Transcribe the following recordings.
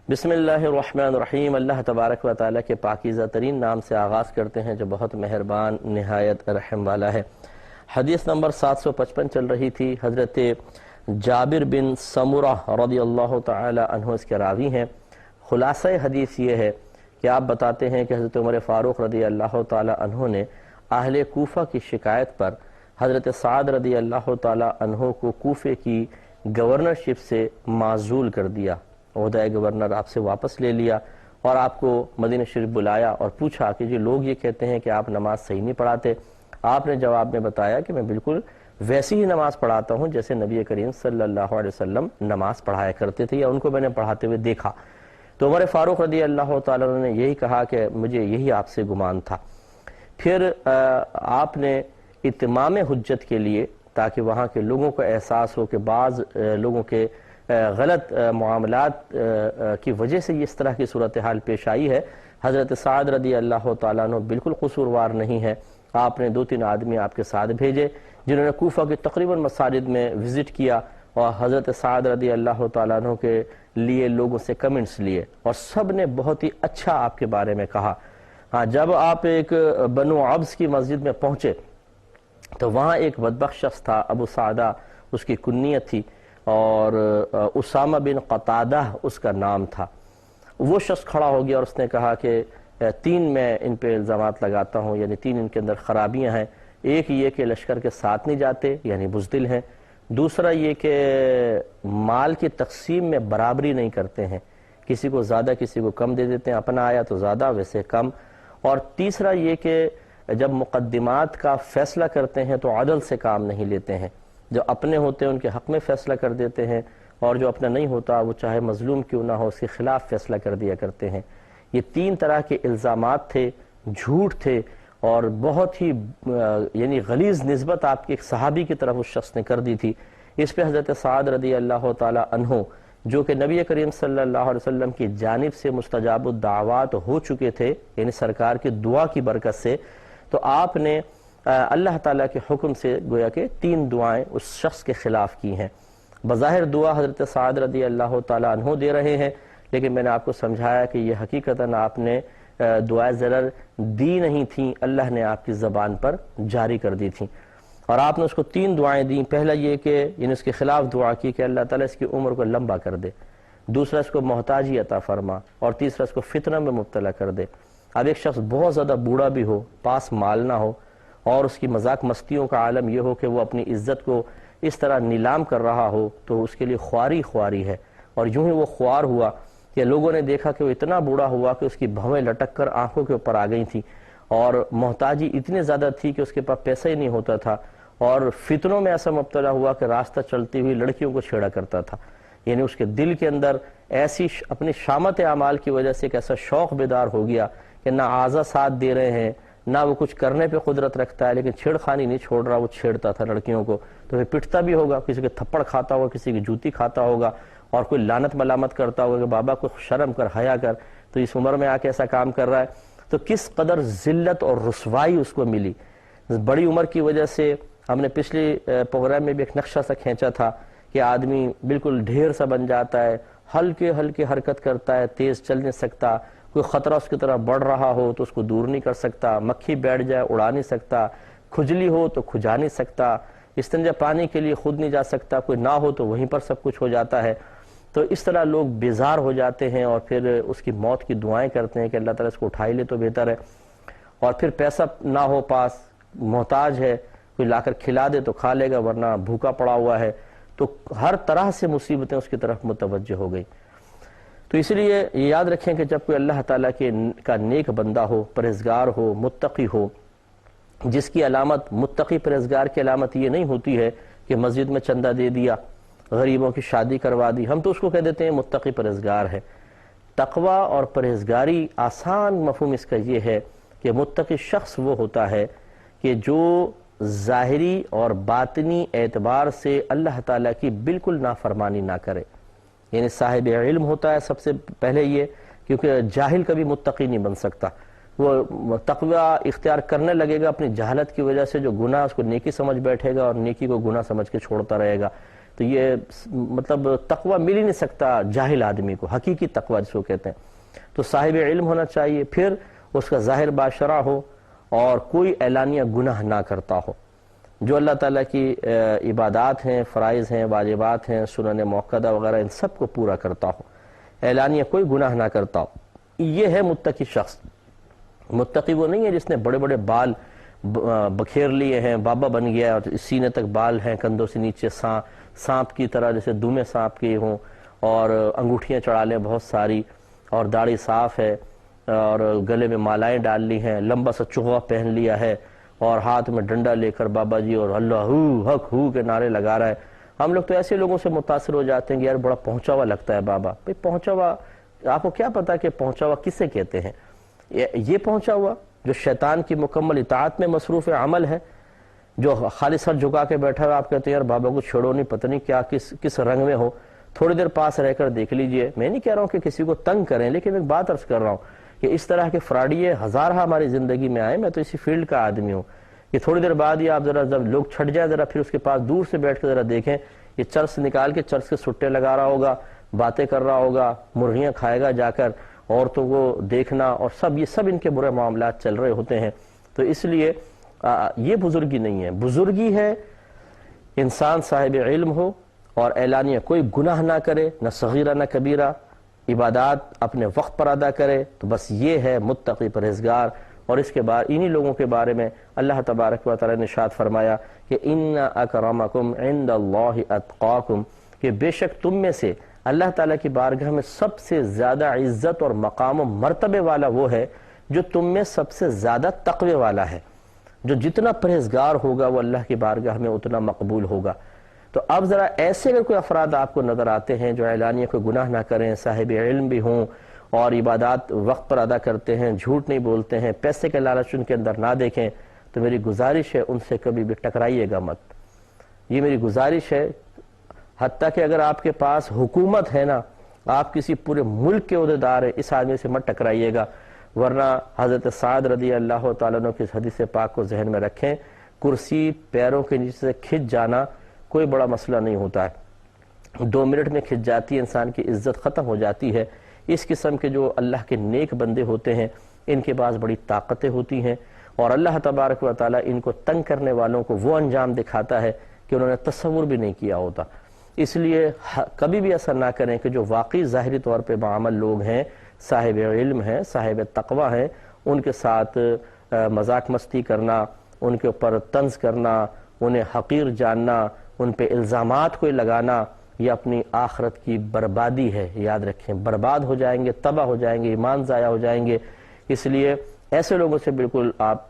بسم اللہ الرحمن الرحیم۔ اللہ تبارک و تعالیٰ کے پاکیزہ ترین نام سے آغاز کرتے ہیں جو بہت مہربان نہایت رحم والا ہے۔ حدیث نمبر 755 چل رہی تھی۔ حضرت جابر بن سمرہ رضی اللہ تعالی عنہ اس کے راوی ہیں۔ خلاصہ حدیث یہ ہے کہ آپ بتاتے ہیں کہ حضرت عمر فاروق رضی اللہ تعالی عنہ نے اہل کوفہ کی شکایت پر حضرت سعد رضی اللہ تعالی عنہ کو کوفے کی گورنرشپ سے معزول کر دیا، عہدہ گورنر آپ سے واپس لے لیا، اور آپ کو مدینہ شریف بلایا اور پوچھا کہ جی لوگ یہ کہتے ہیں کہ آپ نماز صحیح نہیں پڑھاتے۔ آپ نے جواب میں بتایا کہ میں بالکل ویسی ہی نماز پڑھاتا ہوں جیسے نبی کریم صلی اللہ علیہ وسلم نماز پڑھایا کرتے تھے، یا ان کو میں نے پڑھاتے ہوئے دیکھا۔ تو عمر فاروق رضی اللہ تعالیٰ عنہ نے یہی کہا کہ مجھے یہی آپ سے گمان تھا۔ پھر آپ نے اتمام حجت کے لیے، تاکہ وہاں کے لوگوں کو احساس ہو کہ بعض لوگوں کے غلط معاملات کی وجہ سے اس طرح کی صورتحال پیش آئی ہے، حضرت سعد رضی اللہ تعالیٰ عنہ بالکل قصوروار نہیں ہے۔ آپ نے 2-3 آدمی آپ کے ساتھ بھیجے جنہوں نے کوفہ کی تقریباً مساجد میں وزٹ کیا اور حضرت سعد رضی اللہ تعالیٰ عنہ کے لیے لوگوں سے کمنٹس لیے، اور سب نے بہت ہی اچھا آپ کے بارے میں کہا۔ ہاں، جب آپ ایک بنو عبس کی مسجد میں پہنچے تو وہاں ایک بدبخت شخص تھا، ابو سعدہ اس کی کنیت تھی، اور اسامہ بن قتادہ اس کا نام تھا۔ وہ شخص کھڑا ہو گیا اور اس نے کہا کہ 3 میں ان پہ الزامات لگاتا ہوں، یعنی 3 ان کے اندر خرابیاں ہیں۔ ایک یہ کہ لشکر کے ساتھ نہیں جاتے، یعنی بزدل ہیں۔ دوسرا یہ کہ مال کی تقسیم میں برابری نہیں کرتے ہیں، کسی کو زیادہ کسی کو کم دے دیتے ہیں، اپنا آیا تو زیادہ ویسے کم۔ اور تیسرا یہ کہ جب مقدمات کا فیصلہ کرتے ہیں تو عدل سے کام نہیں لیتے ہیں، جو اپنے ہوتے ہیں ان کے حق میں فیصلہ کر دیتے ہیں، اور جو اپنا نہیں ہوتا وہ چاہے مظلوم کیوں نہ ہو اس کے خلاف فیصلہ کر دیا کرتے ہیں۔ یہ 3 طرح کے الزامات تھے، جھوٹ تھے، اور بہت ہی یعنی غلیظ نسبت آپ کے ایک صحابی کی طرف اس شخص نے کر دی تھی۔ اس پہ حضرت سعد رضی اللہ تعالی عنہ، جو کہ نبی کریم صلی اللہ علیہ وسلم کی جانب سے مستجاب الدعوات ہو چکے تھے، یعنی سرکار کی دعا کی برکت سے، تو آپ نے اللہ تعالیٰ کے حکم سے گویا کہ 3 دعائیں اس شخص کے خلاف کی ہیں۔ بظاہر دعا حضرت سعد رضی اللہ تعالیٰ عنہ دے رہے ہیں، لیکن میں نے آپ کو سمجھایا کہ یہ حقیقتاً آپ نے دعائیں ضرر دی نہیں تھیں، اللہ نے آپ کی زبان پر جاری کر دی تھیں، اور آپ نے اس کو 3 دعائیں دیں۔ پہلا یہ کہ یعنی اس کے خلاف دعا کی کہ اللہ تعالیٰ اس کی عمر کو لمبا کر دے، دوسرا اس کو محتاجی عطا فرما، اور تیسرا اس کو فتنہ میں مبتلا کر دے۔ اب ایک شخص بہت زیادہ بوڑھا بھی ہو، پاس مال نہ ہو، اور اس کی مذاق مستیوں کا عالم یہ ہو کہ وہ اپنی عزت کو اس طرح نیلام کر رہا ہو، تو اس کے لیے خواری ہے۔ اور یوں ہی وہ خوار ہوا کہ لوگوں نے دیکھا کہ وہ اتنا بوڑھا ہوا کہ اس کی بھویں لٹک کر آنکھوں کے اوپر آ گئی تھیں، اور محتاجی اتنی زیادہ تھی کہ اس کے پاس پیسہ ہی نہیں ہوتا تھا، اور فتنوں میں ایسا مبتلا ہوا کہ راستہ چلتی ہوئی لڑکیوں کو چھیڑا کرتا تھا۔ یعنی اس کے دل کے اندر ایسی اپنی شامت اعمال کی وجہ سے ایک ایسا شوق بیدار ہو گیا کہ نہ اعضا ساتھ دے رہے ہیں، نہ وہ کچھ کرنے پہ قدرت رکھتا ہے، لیکن چھیڑ خانی نہیں چھوڑ رہا، وہ چھیڑتا تھا لڑکیوں کو۔ تو پھر پٹتا بھی ہوگا، کسی کے تھپڑ کھاتا ہوگا، کسی کی جوتی کھاتا ہوگا، اور کوئی لعنت ملامت کرتا ہوگا کہ بابا کو شرم کر، حیا کر، تو اس عمر میں آ کے ایسا کام کر رہا ہے۔ تو کس قدر ذلت اور رسوائی اس کو ملی۔ بڑی عمر کی وجہ سے ہم نے پچھلی پروگرام میں بھی ایک نقشہ سا کھینچا تھا کہ آدمی بالکل ڈھیر سا بن جاتا ہے، ہلکے حرکت کرتا ہے، تیز چل نہیں سکتا، کوئی خطرہ اس کی طرف بڑھ رہا ہو تو اس کو دور نہیں کر سکتا، مکھی بیٹھ جائے اڑا نہیں سکتا، کھجلی ہو تو کھجا نہیں سکتا، استنجا پانی کے لیے خود نہیں جا سکتا، کوئی نہ ہو تو وہیں پر سب کچھ ہو جاتا ہے۔ تو اس طرح لوگ بیزار ہو جاتے ہیں اور پھر اس کی موت کی دعائیں کرتے ہیں کہ اللہ تعالیٰ اس کو اٹھا ہی لے تو بہتر ہے۔ اور پھر پیسہ نہ ہو پاس، محتاج ہے، کوئی لا کر کھلا دے تو کھا لے گا، ورنہ بھوکا پڑا ہوا ہے، تو ہر طرح سے مصیبتیں اس کی طرف متوجہ ہو گئی۔ تو اس لیے یہ یاد رکھیں کہ جب کوئی اللہ تعالیٰ کا نیک بندہ ہو، پرہیزگار ہو، متقی ہو، جس کی علامت، متقی پرہیزگار کی علامت یہ نہیں ہوتی ہے کہ مسجد میں چندہ دے دیا، غریبوں کی شادی کروا دی، ہم تو اس کو کہہ دیتے ہیں متقی پرہیزگار ہے۔ تقوی اور پرہیزگاری آسان مفہوم اس کا یہ ہے کہ متقی شخص وہ ہوتا ہے کہ جو ظاہری اور باطنی اعتبار سے اللہ تعالیٰ کی بالکل نافرمانی نہ کرے، یعنی صاحب علم ہوتا ہے سب سے پہلے یہ، کیونکہ جاہل کبھی متقی نہیں بن سکتا۔ وہ تقوی اختیار کرنے لگے گا اپنی جہالت کی وجہ سے، جو گناہ اس کو نیکی سمجھ بیٹھے گا اور نیکی کو گناہ سمجھ کے چھوڑتا رہے گا۔ تو یہ مطلب تقوی مل ہی نہیں سکتا جاہل آدمی کو، حقیقی تقوی جس کو کہتے ہیں۔ تو صاحب علم ہونا چاہیے، پھر اس کا ظاہر باشرہ ہو اور کوئی اعلانیہ گناہ نہ کرتا ہو، جو اللہ تعالیٰ کی عبادات ہیں، فرائض ہیں، واجبات ہیں، سنن موقدہ وغیرہ ان سب کو پورا کرتا ہو، اعلانیہ کوئی گناہ نہ کرتا ہو۔ یہ ہے متقی شخص۔ متقی وہ نہیں ہے جس نے بڑے بڑے بال بکھیر لیے ہیں، بابا بن گیا اور سینے تک بال ہیں، کندھوں سے نیچے سانپ کی طرح، جیسے دومے سانپ کے ہوں، اور انگوٹھیاں چڑھا لیں بہت ساری، اور داڑھی صاف ہے، اور گلے میں مالائیں ڈال لی ہیں، لمبا سا چوغا پہن لیا ہے، اور ہاتھ میں ڈنڈا لے کر بابا جی اور اللہ ہو حق ہو کے نعرے لگا رہا ہے۔ ہم لوگ تو ایسے لوگوں سے متاثر ہو جاتے ہیں کہ یار بڑا پہنچا ہوا لگتا ہے بابا۔ بھئی پہنچا ہوا، آپ کو کیا پتا کہ پہنچا ہوا کسے کہتے ہیں؟ یہ پہنچا ہوا جو شیطان کی مکمل اطاعت میں مصروف عمل ہے، جو خالی سر جھکا کے بیٹھا ہوا، آپ کہتے ہیں یار بابا کو چھوڑو نہیں، پتہ نہیں کیا کس رنگ میں ہو، تھوڑی دیر پاس رہ کر دیکھ لیجئے۔ میں نہیں کہہ رہا ہوں کہ کسی کو تنگ کریں، لیکن ایک بات عرض کر رہا ہوں کہ اس طرح کے فراڈیے ہزارہ ہماری زندگی میں آئے۔ میں تو اسی فیلڈ کا آدمی ہوں کہ تھوڑی دیر بعد ہی آپ ذرا جب لوگ چھٹ جائیں، ذرا پھر اس کے پاس دور سے بیٹھ کے ذرا دیکھیں، یہ چرس نکال کے چرس کے سٹے لگا رہا ہوگا، باتیں کر رہا ہوگا، مرغیاں کھائے گا جا کر، عورتوں کو دیکھنا، اور یہ سب ان کے برے معاملات چل رہے ہوتے ہیں۔ تو اس لیے یہ بزرگی نہیں ہے۔ بزرگی ہے انسان صاحب علم ہو اور اعلانیہ کوئی گناہ نہ کرے، نہ صغیرہ نہ کبیرہ، عبادات اپنے وقت پر ادا کرے، تو بس یہ ہے متقی پرہیزگار۔ اور اس کے بعد انہی لوگوں کے بارے میں اللہ تبارک و تعالی نے ارشاد فرمایا کہ ان اکرمکم عند اللہ اتقاکم، کہ بے شک تم میں سے اللہ تعالیٰ کی بارگاہ میں سب سے زیادہ عزت اور مقام و مرتبے والا وہ ہے جو تم میں سب سے زیادہ تقوی والا ہے۔ جو جتنا پرہیزگار ہوگا وہ اللہ کی بارگاہ میں اتنا مقبول ہوگا۔ تو اب ذرا ایسے اگر کوئی افراد آپ کو نظر آتے ہیں جو اعلانیہ کوئی گناہ نہ کریں، صاحب علم بھی ہوں اور عبادات وقت پر ادا کرتے ہیں، جھوٹ نہیں بولتے ہیں، پیسے کے لالچ ان کے اندر نہ دیکھیں، تو میری گزارش ہے ان سے کبھی بھی ٹکرائیے گا مت۔ یہ میری گزارش ہے۔ حتیٰ کہ اگر آپ کے پاس حکومت ہے نا، آپ کسی پورے ملک کے عہدیدار ہیں، اس آدمی سے مت ٹکرائیے گا، ورنہ حضرت سعد رضی اللہ تعالیٰ عنہ کی حدیث پاک کو ذہن میں رکھیں، کرسی پیروں کے نیچے سے کھنچ جانا کوئی بڑا مسئلہ نہیں ہوتا ہے، 2 منٹ میں کھنچ جاتی ہے، انسان کی عزت ختم ہو جاتی ہے۔ اس قسم کے جو اللہ کے نیک بندے ہوتے ہیں ان کے پاس بڑی طاقتیں ہوتی ہیں، اور اللہ تبارک و تعالیٰ ان کو تنگ کرنے والوں کو وہ انجام دکھاتا ہے کہ انہوں نے تصور بھی نہیں کیا ہوتا۔ اس لیے کبھی بھی ایسا نہ کریں کہ جو واقعی ظاہری طور پہ معامل لوگ ہیں، صاحب علم ہیں، صاحب تقوی ہیں، ان کے ساتھ مذاق مستی کرنا، ان کے اوپر طنز کرنا، انہیں حقیر جاننا، ان پہ الزامات کوئی لگانا، یہ اپنی آخرت کی بربادی ہے۔ یاد رکھیں، برباد ہو جائیں گے، تباہ ہو جائیں گے، ایمان ضائع ہو جائیں گے۔ اس لیے ایسے لوگوں سے بالکل آپ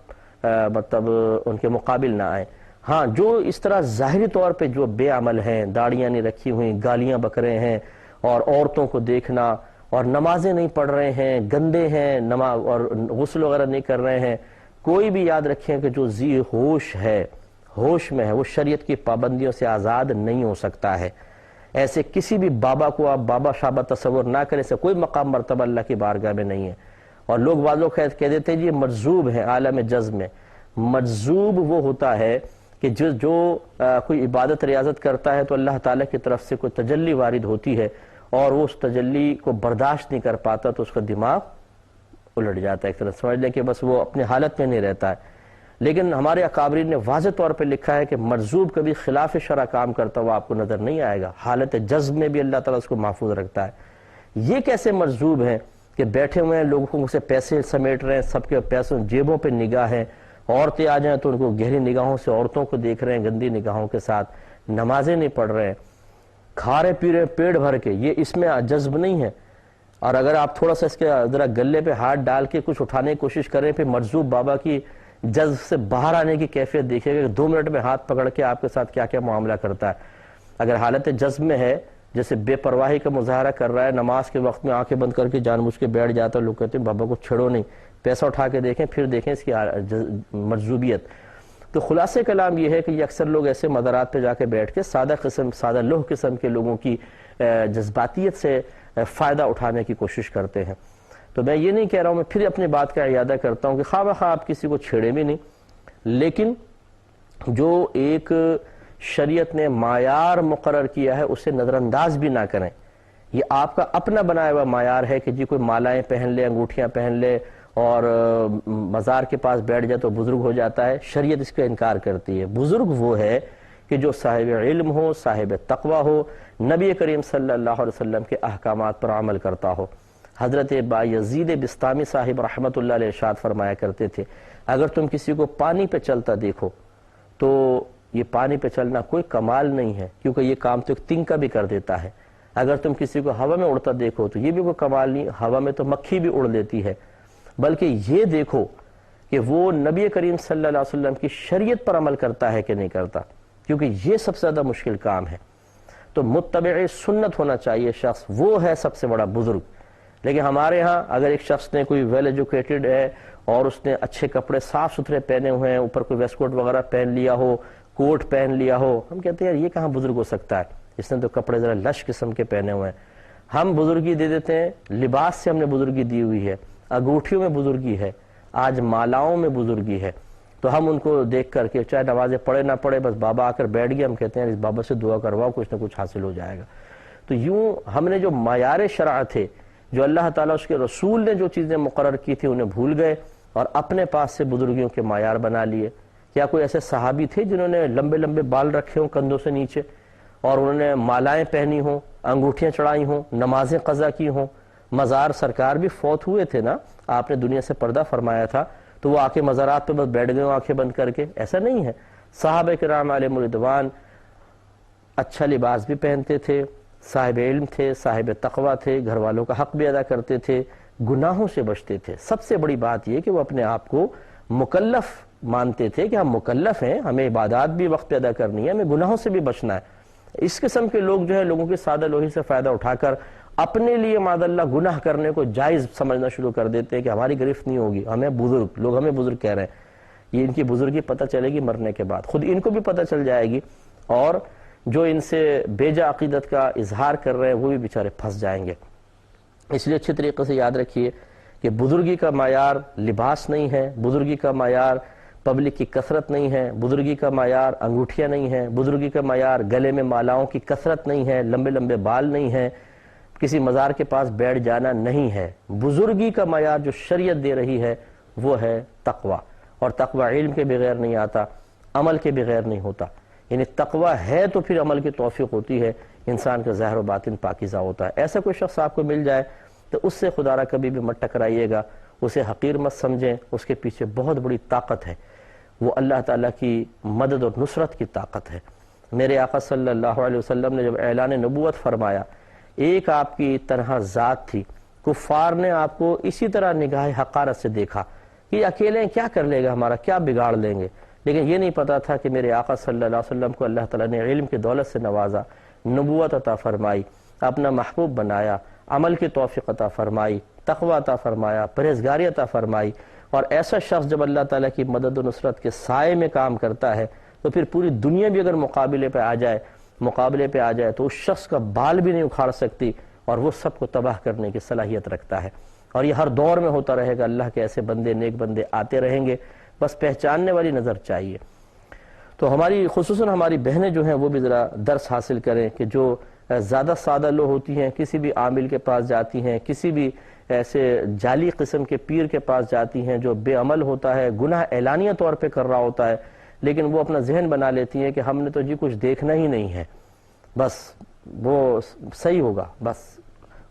مطلب ان کے مقابل نہ آئیں۔ ہاں، جو اس طرح ظاہری طور پہ جو بے عمل ہیں، داڑیاں نہیں رکھی ہوئی، گالیاں بک رہے ہیں، اور عورتوں کو دیکھنا، اور نمازیں نہیں پڑھ رہے ہیں، گندے ہیں، اور غسل وغیرہ نہیں کر رہے ہیں، کوئی بھی یاد رکھیں کہ جو ذی ہوش ہے، ہوش میں ہے، وہ شریعت کی پابندیوں سے آزاد نہیں ہو سکتا ہے۔ ایسے کسی بھی بابا کو آپ بابا شابہ تصور نہ کریں، سے کوئی مقام مرتبہ اللہ کی بارگاہ میں نہیں ہے۔ اور لوگ بعضوں کہہ دیتے ہیں جی یہ مجذوب ہے عالم جزم میں۔ مجذوب وہ ہوتا ہے کہ جو کوئی عبادت ریاضت کرتا ہے تو اللہ تعالیٰ کی طرف سے کوئی تجلی وارد ہوتی ہے، اور وہ اس تجلی کو برداشت نہیں کر پاتا تو اس کا دماغ الٹ جاتا ہے، ایک طرح سمجھ لیں کہ بس وہ اپنی حالت میں نہیں رہتا ہے۔ لیکن ہمارے اکابرین نے واضح طور پہ لکھا ہے کہ مجذوب کبھی خلاف شرع کام کرتا ہوا آپ کو نظر نہیں آئے گا، حالت جذب میں بھی اللہ تعالیٰ اس کو محفوظ رکھتا ہے۔ یہ کیسے مجذوب ہیں کہ بیٹھے ہوئے ہیں، لوگوں سے پیسے سمیٹ رہے ہیں، سب کے پیسوں جیبوں پہ نگاہ ہے، عورتیں آ جائیں تو ان کو گہری نگاہوں سے عورتوں کو دیکھ رہے ہیں، گندی نگاہوں کے ساتھ، نمازیں نہیں پڑھ رہے ہیں، کھا رہے پی رہے پیٹ بھر کے، یہ اس میں جذب نہیں ہے۔ اور اگر آپ تھوڑا سا اس کے ذرا گلے پہ ہاتھ ڈال کے کچھ اٹھانے کی کوشش کریں، پھر مجذوب بابا کی جذب سے باہر آنے کی کیفیت دیکھیں گے کہ 2 منٹ میں ہاتھ پکڑ کے آپ کے ساتھ کیا کیا معاملہ کرتا ہے۔ اگر حالت جذب میں ہے، جیسے بے پرواہی کا مظاہرہ کر رہا ہے، نماز کے وقت میں آنکھیں بند کر کے جان بوجھ کے بیٹھ جاتا ہے، لوگ کہتے ہیں بابا کو چھڑو نہیں، پیسہ اٹھا کے دیکھیں، پھر دیکھیں اس کی مجذوبیت۔ تو خلاصہ کلام یہ ہے کہ یہ اکثر لوگ ایسے مزارات پہ جا کے بیٹھ کے سادہ لوح قسم کے لوگوں کی جذباتیت سے فائدہ اٹھانے کی کوشش کرتے ہیں۔ تو میں یہ نہیں کہہ رہا ہوں، میں پھر اپنی بات کا اعادہ کرتا ہوں کہ خواہ بخواہ آپ کسی کو چھیڑے بھی نہیں، لیکن جو ایک شریعت نے معیار مقرر کیا ہے اسے نظر انداز بھی نہ کریں۔ یہ آپ کا اپنا بنایا ہوا معیار ہے کہ جی کوئی مالائیں پہن لے، انگوٹھیاں پہن لے اور مزار کے پاس بیٹھ جائے تو بزرگ ہو جاتا ہے، شریعت اس کا انکار کرتی ہے۔ بزرگ وہ ہے کہ جو صاحب علم ہو، صاحب تقوی ہو، نبی کریم صلی اللہ علیہ وسلم کے احکامات پر عمل کرتا ہو۔ حضرت بایزید بسطامی صاحب رحمۃ اللہ علیہ ارشاد فرمایا کرتے تھے، اگر تم کسی کو پانی پہ چلتا دیکھو تو یہ پانی پہ چلنا کوئی کمال نہیں ہے، کیونکہ یہ کام تو ایک تنکا بھی کر دیتا ہے۔ اگر تم کسی کو ہوا میں اڑتا دیکھو تو یہ بھی کوئی کمال نہیں، ہوا میں تو مکھی بھی اڑ لیتی ہے، بلکہ یہ دیکھو کہ وہ نبی کریم صلی اللہ علیہ وسلم کی شریعت پر عمل کرتا ہے کہ نہیں کرتا، کیونکہ یہ سب سے زیادہ مشکل کام ہے۔ تو متبع سنت ہونا چاہیے شخص، وہ ہے سب سے بڑا بزرگ۔ لیکن ہمارے ہاں اگر ایک شخص نے کوئی ویل ایجوکیٹڈ ہے اور اس نے اچھے کپڑے صاف ستھرے پہنے ہوئے ہیں، اوپر کوئی ویسٹ کوٹ وغیرہ پہن لیا ہو، کوٹ پہن لیا ہو، ہم کہتے ہیں یار یہ کہاں بزرگ ہو سکتا ہے، اس نے تو کپڑے ذرا لش قسم کے پہنے ہوئے ہیں۔ ہم بزرگی دے دیتے ہیں، لباس سے ہم نے بزرگی دی ہوئی ہے، انگوٹھیوں میں بزرگی ہے، آج مالاؤں میں بزرگی ہے، تو ہم ان کو دیکھ کر کے چاہے نمازیں پڑھے نہ پڑھے بس بابا آ کر بیٹھ گیا، ہم کہتے ہیں اس بابا سے دعا کرواؤ کچھ نہ کچھ حاصل ہو جائے گا۔ تو یوں ہم نے جو معیار شرع تھے، جو اللہ تعالیٰ اس کے رسول نے جو چیزیں مقرر کی تھی انہیں بھول گئے اور اپنے پاس سے بزرگیوں کے معیار بنا لیے۔ کیا کوئی ایسے صحابی تھے جنہوں نے لمبے لمبے بال رکھے ہوں کندھوں سے نیچے اور انہوں نے مالائیں پہنی ہوں، انگوٹھیاں چڑھائی ہوں، نمازیں قضا کی ہوں؟ مزار سرکار بھی فوت ہوئے تھے نا، آپ نے دنیا سے پردہ فرمایا تھا، تو وہ آ کے مزارات پہ بس بیٹھ گئے آنکھیں بند کر کے؟ ایسا نہیں ہے۔ صحابہ کرام علیہم رضوان اچھا لباس بھی پہنتے تھے، صاحب علم تھے، صاحب تقوی تھے، گھر والوں کا حق بھی ادا کرتے تھے، گناہوں سے بچتے تھے۔ سب سے بڑی بات یہ کہ وہ اپنے آپ کو مکلف مانتے تھے کہ ہم مکلف ہیں، ہمیں عبادات بھی وقت پہ ادا کرنی ہے، ہمیں گناہوں سے بھی بچنا ہے۔ اس قسم کے لوگ جو ہے لوگوں کی سادہ لوہی سے فائدہ اٹھا کر اپنے لیے معاذ اللہ گناہ کرنے کو جائز سمجھنا شروع کر دیتے ہیں کہ ہماری گرفت نہیں ہوگی، ہمیں بزرگ، لوگ ہمیں بزرگ کہہ رہے ہیں۔ یہ ان کی بزرگی پتہ چلے گی مرنے کے بعد، خود ان کو بھی پتہ چل جائے گی، اور جو ان سے بیجا عقیدت کا اظہار کر رہے ہیں وہ بھی بیچارے پھنس جائیں گے۔ اس لیے اچھے طریقے سے یاد رکھیے کہ بزرگی کا معیار لباس نہیں ہے، بزرگی کا معیار پبلک کی کثرت نہیں ہے، بزرگی کا معیار انگوٹھیاں نہیں ہیں، بزرگی کا معیار گلے میں مالاؤں کی کثرت نہیں ہے، لمبے لمبے بال نہیں ہیں، کسی مزار کے پاس بیٹھ جانا نہیں ہے۔ بزرگی کا معیار جو شریعت دے رہی ہے وہ ہے تقوی، اور تقوی علم کے بغیر نہیں آتا، عمل کے بغیر نہیں ہوتا۔ یعنی تقوی ہے تو پھر عمل کی توفیق ہوتی ہے، انسان کا ظاہر و باطن پاکیزہ ہوتا ہے۔ ایسا کوئی شخص آپ کو مل جائے تو اس سے خدا را کبھی بھی مت ٹکرائیے گا، اسے حقیر مت سمجھیں، اس کے پیچھے بہت بڑی طاقت ہے، وہ اللہ تعالیٰ کی مدد اور نصرت کی طاقت ہے۔ میرے آقا صلی اللہ علیہ وسلم نے جب اعلان نبوت فرمایا، ایک آپ کی تنہا ذات تھی، کفار نے آپ کو اسی طرح نگاہ حقارت سے دیکھا کہ یہ اکیلے کیا کر لے گا، ہمارا کیا بگاڑ لیں گے، لیکن یہ نہیں پتا تھا کہ میرے آقا صلی اللہ علیہ وسلم کو اللہ تعالیٰ نے علم کی دولت سے نوازا، نبوت عطا فرمائی، اپنا محبوب بنایا، عمل کی توفیق عطا فرمائی، تقوی عطا فرمایا، پرہیزگاری عطا فرمائی۔ اور ایسا شخص جب اللہ تعالیٰ کی مدد و نصرت کے سائے میں کام کرتا ہے تو پھر پوری دنیا بھی اگر مقابلے پہ آ جائے تو اس شخص کا بال بھی نہیں اکھاڑ سکتی، اور وہ سب کو تباہ کرنے کی صلاحیت رکھتا ہے۔ اور یہ ہر دور میں ہوتا رہے گا، اللہ کے ایسے بندے، نیک بندے آتے رہیں گے، بس پہچاننے والی نظر چاہیے۔ تو خصوصاً ہماری بہنیں جو ہیں وہ بھی ذرا درس حاصل کریں کہ جو زیادہ سادہ لوگ ہوتی ہیں، کسی بھی عامل کے پاس جاتی ہیں، کسی بھی ایسے جعلی قسم کے پیر کے پاس جاتی ہیں جو بے عمل ہوتا ہے، گناہ اعلانیہ طور پہ کر رہا ہوتا ہے، لیکن وہ اپنا ذہن بنا لیتی ہیں کہ ہم نے تو جی کچھ دیکھنا ہی نہیں ہے، بس وہ صحیح ہوگا، بس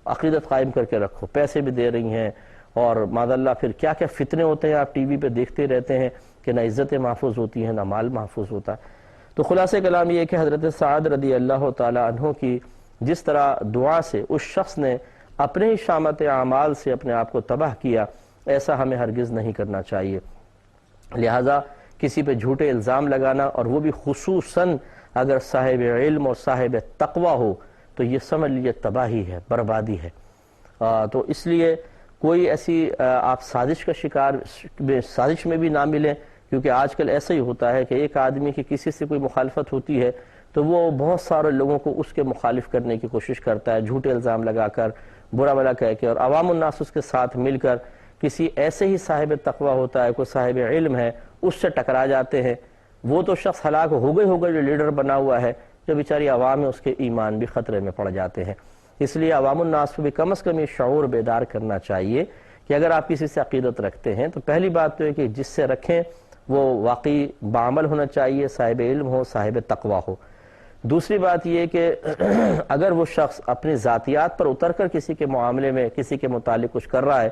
عقیدت قائم کر کے رکھو، پیسے بھی دے رہی ہیں، اور معاذ اللہ پھر کیا کیا فتنے ہوتے ہیں، آپ ٹی وی پہ دیکھتے رہتے ہیں کہ نہ عزتیں محفوظ ہوتی ہیں نہ مال محفوظ ہوتا ہے۔ تو خلاصہ کلام یہ کہ حضرت سعد رضی اللہ تعالی عنہ کی جس طرح دعا سے اس شخص نے اپنے ہی شامت اعمال سے اپنے آپ کو تباہ کیا، ایسا ہمیں ہرگز نہیں کرنا چاہیے۔ لہٰذا کسی پہ جھوٹے الزام لگانا، اور وہ بھی خصوصاً اگر صاحب علم اور صاحب تقوی ہو، تو یہ سمجھ لیجیے تباہی ہے، بربادی ہے۔ تو اس لیے کوئی ایسی آپ سازش کا شکار سازش میں بھی نہ ملیں، کیونکہ آج کل ایسا ہی ہوتا ہے کہ ایک آدمی کی کسی سے کوئی مخالفت ہوتی ہے تو وہ بہت سارے لوگوں کو اس کے مخالف کرنے کی کوشش کرتا ہے، جھوٹے الزام لگا کر، برا بھلا کہہ کے، اور عوام الناس اس کے ساتھ مل کر کسی ایسے ہی صاحب تقوی ہوتا ہے، کوئی صاحب علم ہے، اس سے ٹکرا جاتے ہیں۔ وہ تو شخص ہلاک ہوگا جو لیڈر بنا ہوا ہے، جو بیچاری عوام ہے اس کے ایمان بھی خطرے میں پڑ جاتے ہیں۔ اس لیے عوام الناس کو بھی کم از کم یہ شعور بیدار کرنا چاہیے کہ اگر آپ کسی سے عقیدت رکھتے ہیں تو پہلی بات تو ہے کہ جس سے رکھیں وہ واقعی بعمل ہونا چاہیے، صاحب علم ہو، صاحب تقوی ہو۔ دوسری بات یہ کہ اگر وہ شخص اپنی ذاتیات پر اتر کر کسی کے معاملے میں کسی کے متعلق کچھ کر رہا ہے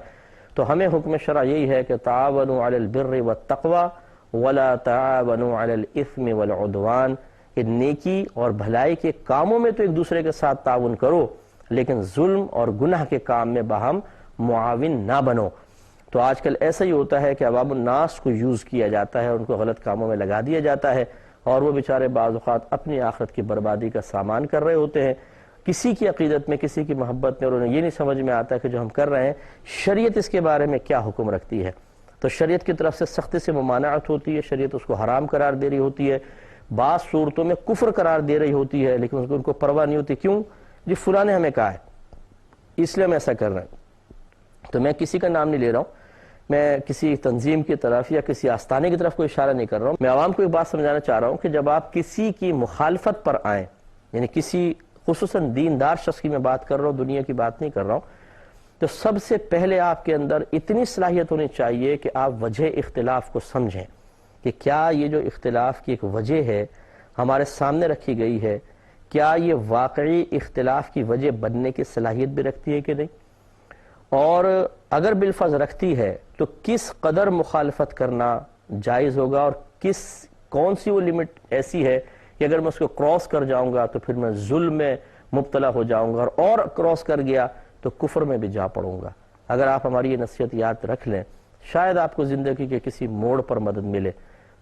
تو ہمیں حکم شرع یہی ہے کہ تعاونوا علی البر والتقوی ولا تعاونوا علی الاثم والعدوان، کہ نیکی اور بھلائی کے کاموں میں تو ایک دوسرے کے ساتھ تعاون کرو، لیکن ظلم اور گناہ کے کام میں باہم معاون نہ بنو۔ تو آج کل ایسا ہی ہوتا ہے کہ عوام الناس کو یوز کیا جاتا ہے، ان کو غلط کاموں میں لگا دیا جاتا ہے، اور وہ بیچارے بعض اوقات اپنی آخرت کی بربادی کا سامان کر رہے ہوتے ہیں، کسی کی عقیدت میں، کسی کی محبت میں، اور انہیں یہ نہیں سمجھ میں آتا کہ جو ہم کر رہے ہیں شریعت اس کے بارے میں کیا حکم رکھتی ہے۔ تو شریعت کی طرف سے سختی سے ممانعت ہوتی ہے، شریعت اس کو حرام قرار دے رہی ہوتی ہے، بعض صورتوں میں کفر قرار دے رہی ہوتی ہے، لیکن ان کو پرواہ نہیں ہوتی۔ کیوں؟ جی فلاں نے ہمیں کہا ہے اس لیے ہم ایسا کر رہے ہیں۔ تو میں کسی کا نام نہیں لے رہا ہوں، میں کسی تنظیم کی طرف یا کسی آستانے کی طرف کوئی اشارہ نہیں کر رہا ہوں، میں عوام کو ایک بات سمجھانا چاہ رہا ہوں کہ جب آپ کسی کی مخالفت پر آئیں، یعنی کسی خصوصاً دیندار شخص کی میں بات کر رہا ہوں، دنیا کی بات نہیں کر رہا ہوں، تو سب سے پہلے آپ کے اندر اتنی صلاحیت ہونی چاہیے کہ آپ وجہ اختلاف کو سمجھیں کہ کیا یہ جو اختلاف کی ایک وجہ ہے ہمارے سامنے رکھی گئی ہے، کیا یہ واقعی اختلاف کی وجہ بننے کی صلاحیت بھی رکھتی ہے کہ نہیں، اور اگر بالفرض رکھتی ہے تو کس قدر مخالفت کرنا جائز ہوگا، اور کون سی وہ لمٹ ایسی ہے کہ اگر میں اس کو کراس کر جاؤں گا تو پھر میں ظلم میں مبتلا ہو جاؤں گا، اور کراس کر گیا تو کفر میں بھی جا پڑوں گا۔ اگر آپ ہماری یہ نصیحت یاد رکھ لیں شاید آپ کو زندگی کے کسی موڑ پر مدد ملے،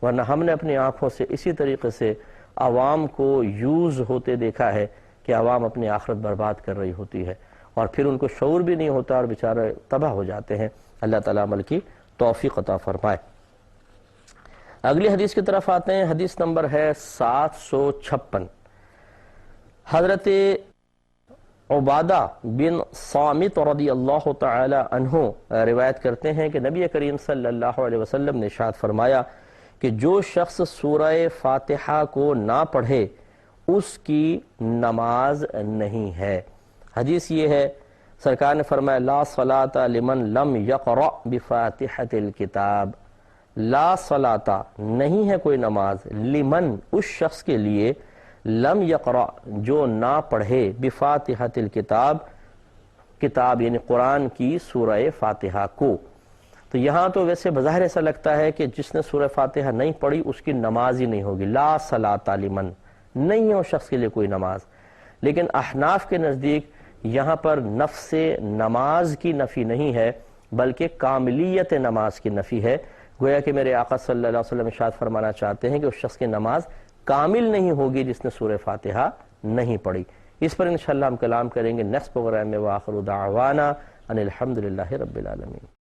ورنہ ہم نے اپنی آنکھوں سے اسی طریقے سے عوام کو یوز ہوتے دیکھا ہے کہ عوام اپنی آخرت برباد کر رہی ہوتی ہے، اور پھر ان کو شعور بھی نہیں ہوتا اور بیچارے تباہ ہو جاتے ہیں۔ اللہ تعالیٰ عمل کی توفیق عطا فرمائے۔ اگلی حدیث کی طرف آتے ہیں، حدیث نمبر ہے 756۔ حضرت عبادہ بن صامت رضی اللہ تعالی عنہ روایت کرتے ہیں کہ نبی کریم صلی اللہ علیہ وسلم نے ارشاد فرمایا کہ جو شخص سورہ فاتحہ کو نہ پڑھے اس کی نماز نہیں ہے۔ حدیث یہ ہے، سرکار نے فرمایا لا صلاۃ لمن لم یقرأ بفاتحۃ الکتاب، لا صلاۃ نہیں ہے کوئی نماز، لمن اس شخص کے لیے، لم یقرأ جو نہ پڑھے، بفاتحۃ الکتاب کتاب یعنی قرآن کی سورہ فاتحہ کو۔ تو یہاں تو ویسے بظاہر ایسا لگتا ہے کہ جس نے سورہ فاتحہ نہیں پڑھی اس کی نماز ہی نہیں ہوگی، لا صلاۃ لمن، نہیں ہے اس شخص کے لیے کوئی نماز، لیکن احناف کے نزدیک یہاں پر نفس نماز کی نفی نہیں ہے بلکہ کاملیت نماز کی نفی ہے۔ گویا کہ میرے آقا صلی اللہ علیہ وسلم ارشاد فرمانا چاہتے ہیں کہ اس شخص کی نماز کامل نہیں ہوگی جس نے سورہ فاتحہ نہیں پڑھی۔ اس پر انشاءاللہ ہم کلام کریں گے نیکسٹ پروگرام میں۔ وآخر دعوانا ان الحمدللہ رب العالمین۔